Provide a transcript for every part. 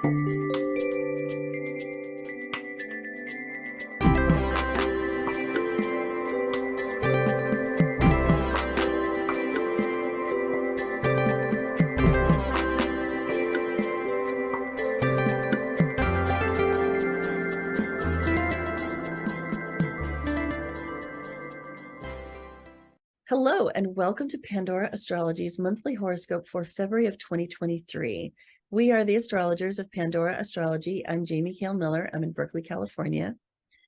Hello, and welcome to Pandora Astrology's monthly horoscope for February of 2023. We are the astrologers of Pandora Astrology. I'm Jamie Kale Miller. I'm in Berkeley, California.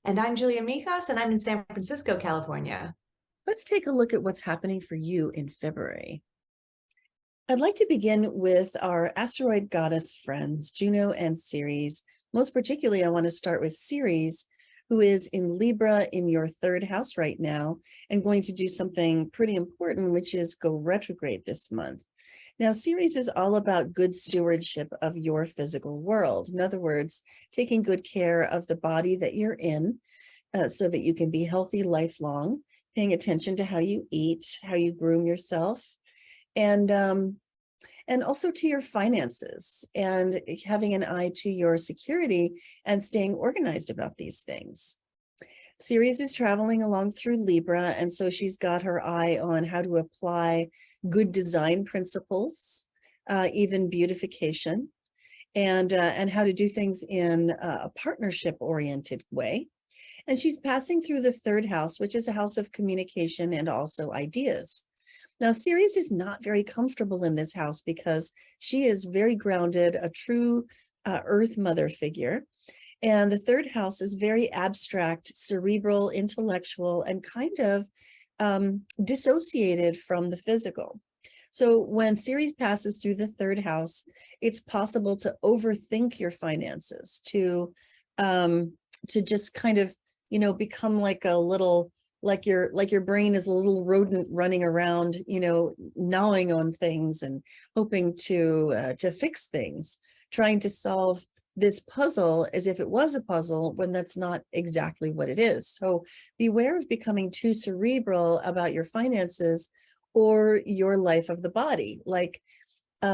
And I'm Julia Mijas, and I'm in San Francisco, California. Let's take a look at what's happening for you in February. I'd like to begin with our asteroid goddess friends, Juno and Ceres. Most particularly, I want to start with Ceres, who is in Libra in your third house right now and going to do something pretty important, which is go retrograde this month. Now, Ceres is all about good stewardship of your physical world. In other words, taking good care of the body that you're in so that you can be healthy lifelong, paying attention to how you eat, how you groom yourself, and also to your finances, and having an eye to your security and staying organized about these things. Ceres is traveling along through Libra, and so she's got her eye on how to apply good design principles, even beautification, and how to do things in a partnership-oriented way. And she's passing through the third house, which is a house of communication and also ideas. Now, Ceres is not very comfortable in this house because she is very grounded, a true Earth Mother figure. And the third house is very abstract, cerebral, intellectual, and kind of dissociated from the physical. So when Ceres passes through the third house, it's possible to overthink your finances, to just kind of, become like a little, like your brain is a little rodent running around, gnawing on things and hoping to fix things, trying to solve this puzzle as if it was a puzzle when that's not exactly what it is. So beware of becoming too cerebral about your finances or your life of the body.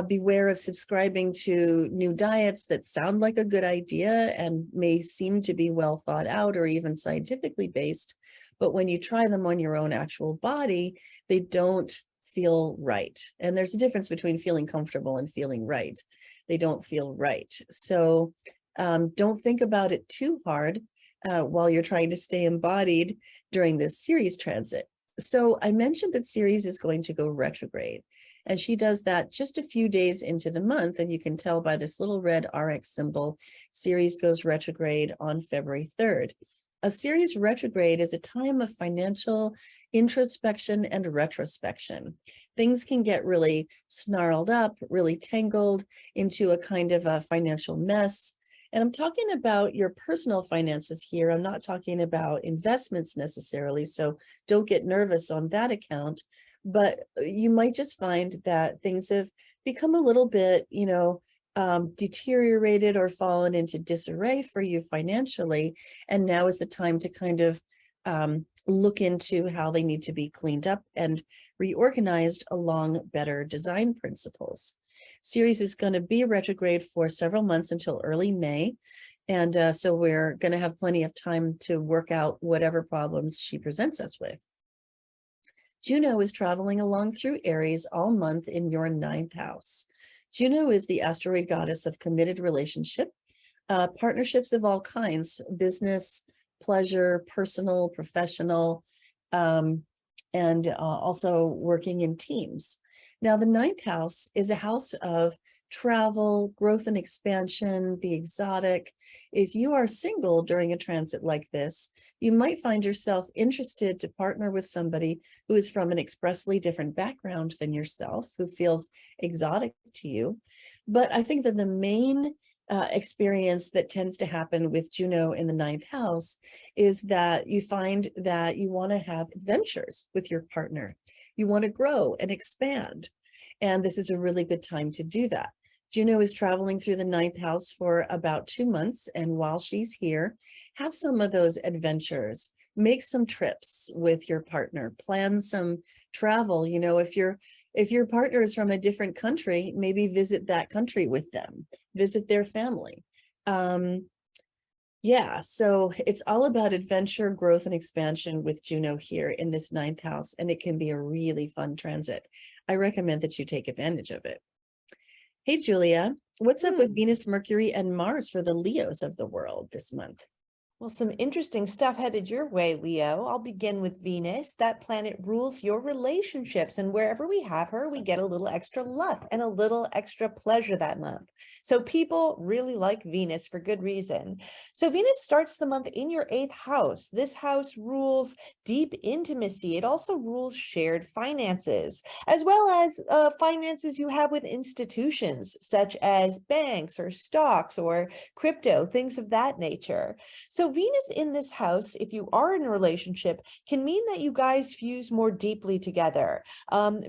Beware of subscribing to new diets that sound like a good idea and may seem to be well thought out or even scientifically based, but when you try them on your own actual body, they don't feel right. And there's a difference between feeling comfortable and feeling right. They don't feel right. So don't think about it too hard while you're trying to stay embodied during this Ceres transit. So I mentioned that Ceres is going to go retrograde, and she does that just a few days into the month. And you can tell by this little red RX symbol, Ceres goes retrograde on February 3rd. A Ceres retrograde is a time of financial introspection and retrospection. Things can get really snarled up, really tangled into a kind of a financial mess. And I'm talking about your personal finances here. I'm not talking about investments necessarily, so don't get nervous on that account. But you might just find that things have become a little bit, deteriorated or fallen into disarray for you financially. And now is the time to kind of look into how they need to be cleaned up and reorganized along better design principles. Ceres is going to be retrograde for several months until early May. And so we're going to have plenty of time to work out whatever problems she presents us with. Juno is traveling along through Aries all month in your 9th house. Juno is the asteroid goddess of committed relationship, partnerships of all kinds, business, pleasure, personal, professional, and also working in teams. Now, the 9th house is a house of travel, growth and expansion, the exotic. If you are single during a transit like this, you might find yourself interested to partner with somebody who is from an expressly different background than yourself, who feels exotic to you. But I think that the main experience that tends to happen with Juno in the 9th house is that you find that you want to have adventures with your partner. You want to grow and expand. And this is a really good time to do that. Juno is traveling through the 9th house for about 2 months. And while she's here, have some of those adventures. Make some trips with your partner, plan some travel. You know, if If your partner is from a different country, maybe visit that country with them, visit their family. Yeah, so it's all about adventure, growth, and expansion with Juno here in this 9th house, and it can be a really fun transit. I recommend that you take advantage of it. Hey, Julia, what's up with Venus, Mercury, and Mars for the Leos of the world this month? Well, some interesting stuff headed your way, Leo. I'll begin with Venus. That planet rules your relationships, and wherever we have her, we get a little extra luck and a little extra pleasure that month. So people really like Venus for good reason. So Venus starts the month in your 8th house. This house rules deep intimacy. It also rules shared finances, as well as finances you have with institutions, such as banks or stocks or crypto, things of that nature. So Venus in this house, if you are in a relationship, can mean that you guys fuse more deeply together.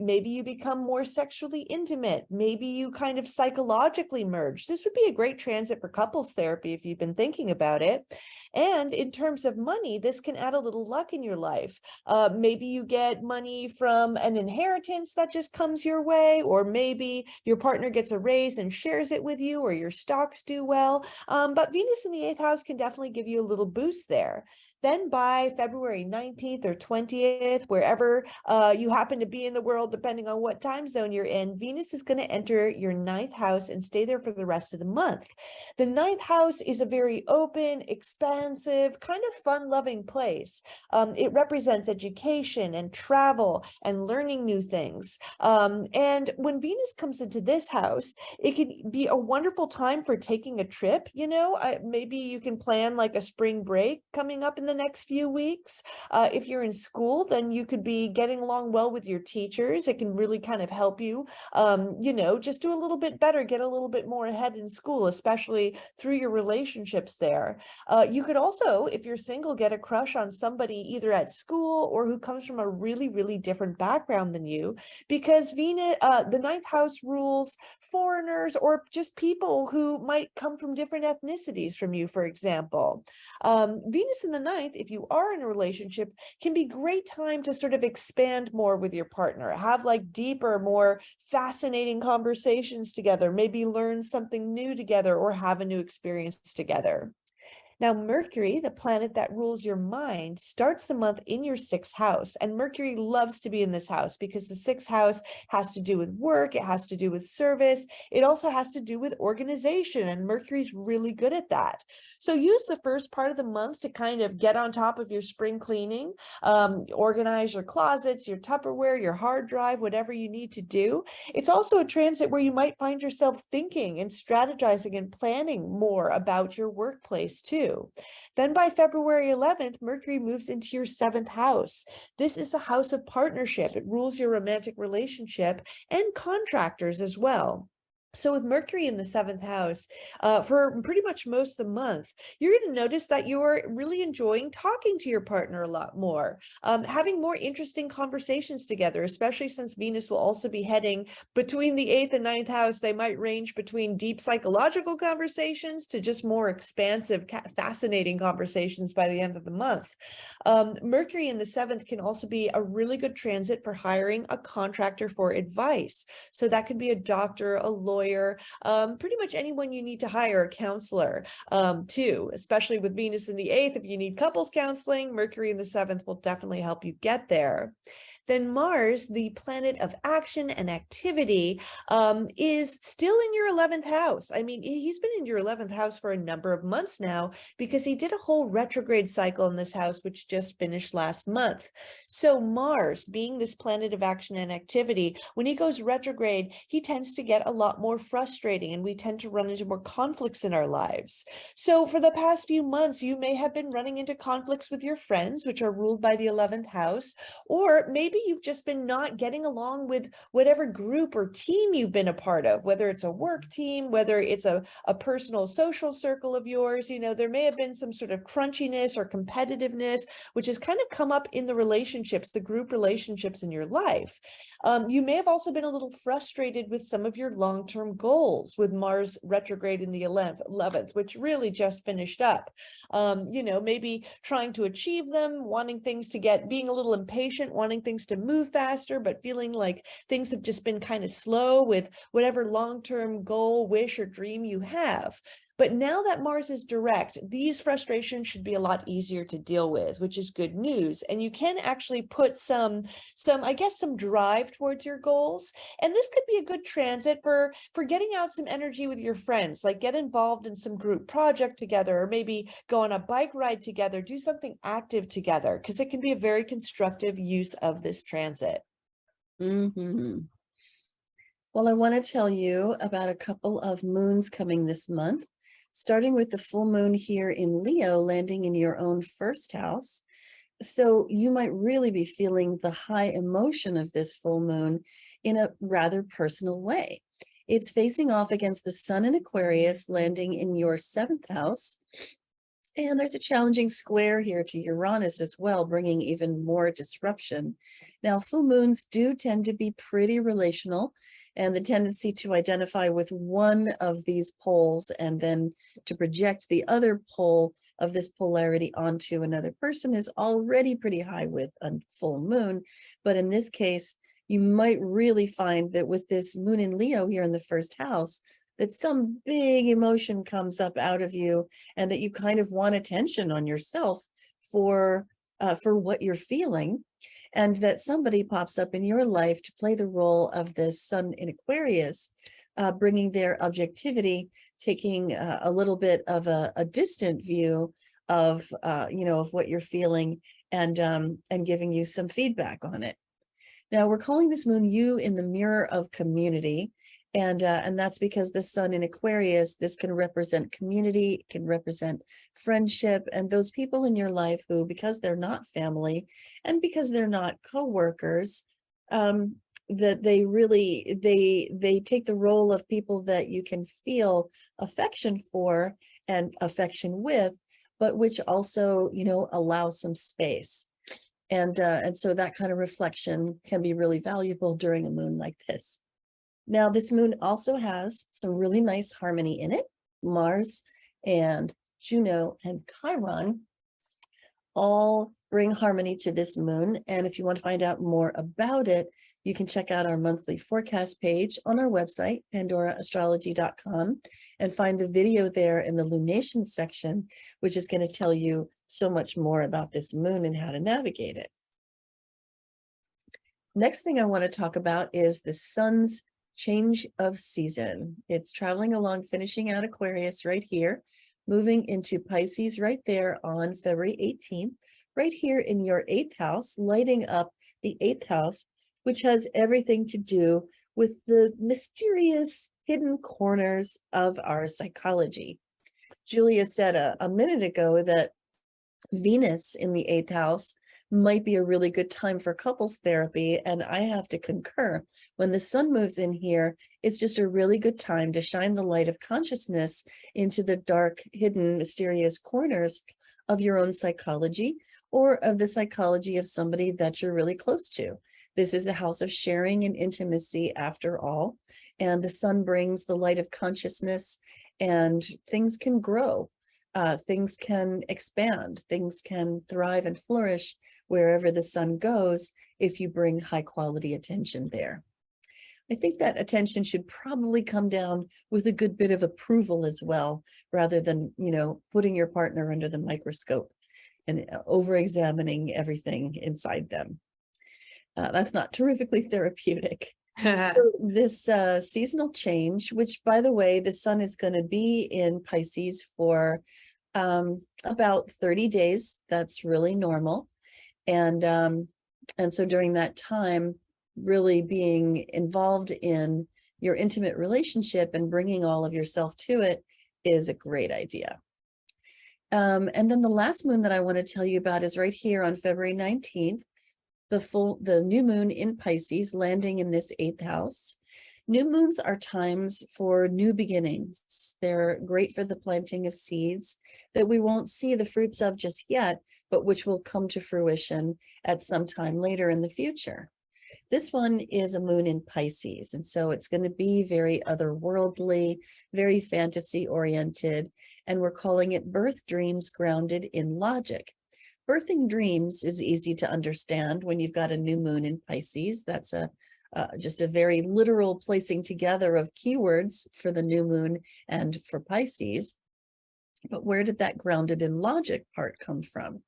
Maybe you become more sexually intimate. Maybe you kind of psychologically merge. This would be a great transit for couples therapy if you've been thinking about it. And in terms of money, this can add a little luck in your life. Maybe you get money from an inheritance that just comes your way, or maybe your partner gets a raise and shares it with you, or your stocks do well. But Venus in the 8th house can definitely give you a little boost there. Then by February 19th or 20th, wherever you happen to be in the world, depending on what time zone you're in, Venus is going to enter your 9th house and stay there for the rest of the month. The 9th house is a very open, expansive, kind of fun-loving place. It represents education and travel and learning new things. And when Venus comes into this house, it can be a wonderful time for taking a trip. You know, maybe you can plan like a spring break coming up in the next few weeks. If you're in school, then you could be getting along well with your teachers. It can really kind of help you, you know, just do a little bit better, get a little bit more ahead in school, especially through your relationships there. You could also, if you're single, get a crush on somebody either at school or who comes from a really, really different background than you, because Venus, the 9th house rules foreigners or just people who might come from different ethnicities from you, for example. Venus in the 9th, if you are in a relationship, can be a great time to sort of expand more with your partner, have like deeper, more fascinating conversations together, maybe learn something new together or have a new experience together. Now, Mercury, the planet that rules your mind, starts the month in your 6th house. And Mercury loves to be in this house because the 6th house has to do with work. It has to do with service. It also has to do with organization. And Mercury's really good at that. So use the first part of the month to kind of get on top of your spring cleaning, organize your closets, your Tupperware, your hard drive, whatever you need to do. It's also a transit where you might find yourself thinking and strategizing and planning more about your workplace too. Then by February 11th, Mercury moves into your 7th house. This is the house of partnership. It rules your romantic relationship and contractors as well. So with Mercury in the 7th house, for pretty much most of the month, you're going to notice that you're really enjoying talking to your partner a lot more, having more interesting conversations together, especially since Venus will also be heading between the 8th and 9th house. They might range between deep psychological conversations to just more expansive, fascinating conversations by the end of the month. Mercury in the 7th can also be a really good transit for hiring a contractor for advice. So that could be a doctor, a lawyer, pretty much anyone you need to hire, a counselor too, especially with Venus in the 8th. If you need couples counseling, Mercury in the 7th will definitely help you get there. Then Mars, the planet of action and activity, is still in your 11th house. I mean, he's been in your 11th house for a number of months now because he did a whole retrograde cycle in this house, which just finished last month. So Mars, being this planet of action and activity, when he goes retrograde, he tends to get a lot more frustrating, and we tend to run into more conflicts in our lives. So for the past few months, you may have been running into conflicts with your friends, which are ruled by the 11th house, or maybe you've just been not getting along with whatever group or team you've been a part of, whether it's a work team, whether it's a personal social circle of yours. You know, there may have been some sort of crunchiness or competitiveness, which has kind of come up in the relationships, the group relationships in your life. You may have also been a little frustrated with some of your long-term goals with Mars retrograde in the 11th, which really just finished up. You know, maybe trying to achieve them, wanting things to being a little impatient, wanting things to move faster, but feeling like things have just been kind of slow with whatever long-term goal, wish, or dream you have. But now that Mars is direct, these frustrations should be a lot easier to deal with, which is good news. And you can actually put some drive towards your goals. And this could be a good transit for getting out some energy with your friends, like get involved in some group project together, or maybe go on a bike ride together, do something active together, because it can be a very constructive use of this transit. Mm-hmm. Well, I want to tell you about a couple of moons coming this month, starting with the full moon here in Leo, landing in your own first house. So you might really be feeling the high emotion of this full moon in a rather personal way. It's facing off against the sun in Aquarius, landing in your 7th house. And there's a challenging square here to Uranus as well, bringing even more disruption. Now, full moons do tend to be pretty relational, and the tendency to identify with one of these poles and then to project the other pole of this polarity onto another person is already pretty high with a full moon. But in this case, you might really find that with this moon in Leo here in the first house, that some big emotion comes up out of you and that you kind of want attention on yourself for what you're feeling, and that somebody pops up in your life to play the role of this sun in Aquarius, bringing their objectivity, taking a little bit of a distant view of, of what you're feeling, and giving you some feedback on it. Now, we're calling this moon you in the mirror of community. And that's because the sun in Aquarius, this can represent community, it can represent friendship, and those people in your life who, because they're not family and because they're not co-workers, that they really, they take the role of people that you can feel affection for and affection with, but which also, allow some space. And so that kind of reflection can be really valuable during a moon like this. Now, this moon also has some really nice harmony in it. Mars and Juno and Chiron all bring harmony to this moon. And if you want to find out more about it, you can check out our monthly forecast page on our website, pandoraastrology.com, and find the video there in the lunation section, which is going to tell you so much more about this moon and how to navigate it. Next thing I want to talk about is the sun's change of season. It's traveling along, finishing out Aquarius right here, moving into Pisces right there on February 18th, right here in your 8th house, lighting up the 8th house, which has everything to do with the mysterious hidden corners of our psychology. Julia said a minute ago that Venus in the 8th house might be a really good time for couples therapy, and I have to concur. When the sun moves in here, it's just a really good time to shine the light of consciousness into the dark, hidden, mysterious corners of your own psychology, or of the psychology of somebody that you're really close to. This is a house of sharing and intimacy after all, and the sun brings the light of consciousness, and things can grow. Things can expand, things can thrive and flourish wherever the sun goes if you bring high quality attention there. I think that attention should probably come down with a good bit of approval as well, rather than, putting your partner under the microscope and over-examining everything inside them. That's not terrifically therapeutic. So this seasonal change, which, by the way, the sun is going to be in Pisces for about 30 days. That's really normal. And so during that time, really being involved in your intimate relationship and bringing all of yourself to it is a great idea. And then the last moon that I want to tell you about is right here on February 19th. The new moon in Pisces, landing in this 8th house. New moons are times for new beginnings. They're great for the planting of seeds that we won't see the fruits of just yet, but which will come to fruition at some time later in the future. This one is a moon in Pisces, and so it's going to be very otherworldly, very fantasy oriented, and we're calling it birth dreams grounded in logic. birthing dreams is easy to understand when you've got a new moon in Pisces. That's just a very literal placing together of keywords for the new moon and for Pisces. But where did that grounded in logic part come from?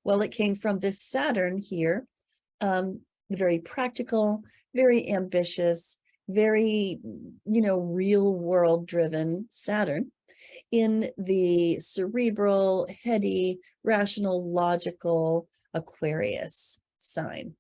Well, it came from this Saturn here, very practical, very ambitious, very, real world driven Saturn in the cerebral, heady, rational, logical Aquarius sign.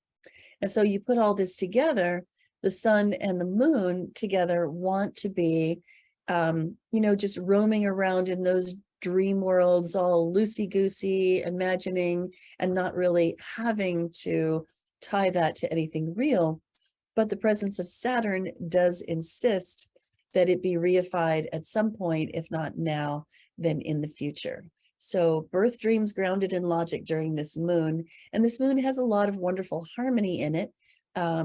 And so you put all this together, the sun and the moon together want to be, just roaming around in those dream worlds, all loosey-goosey, imagining, and not really having to tie that to anything real. But the presence of Saturn does insist that it be reified at some point, if not now, then in the future. So birth dreams grounded in logic during this moon, and this moon has a lot of wonderful harmony in it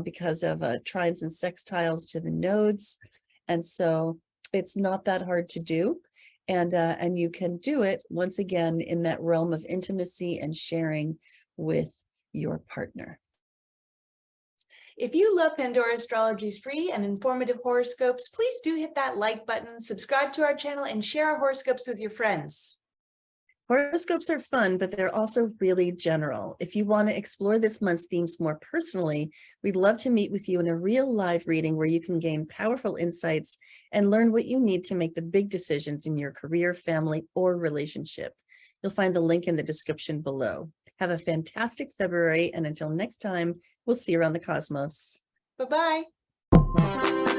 because of trines and sextiles to the nodes. And so it's not that hard to do. And you can do it once again in that realm of intimacy and sharing with your partner. If you love Pandora Astrology's free and informative horoscopes, please do hit that like button, subscribe to our channel, and share our horoscopes with your friends. Horoscopes are fun, but they're also really general. If you want to explore this month's themes more personally, we'd love to meet with you in a real live reading where you can gain powerful insights and learn what you need to make the big decisions in your career, family, or relationship. You'll find the link in the description below. Have a fantastic February, and until next time, we'll see you around the cosmos. Bye-bye.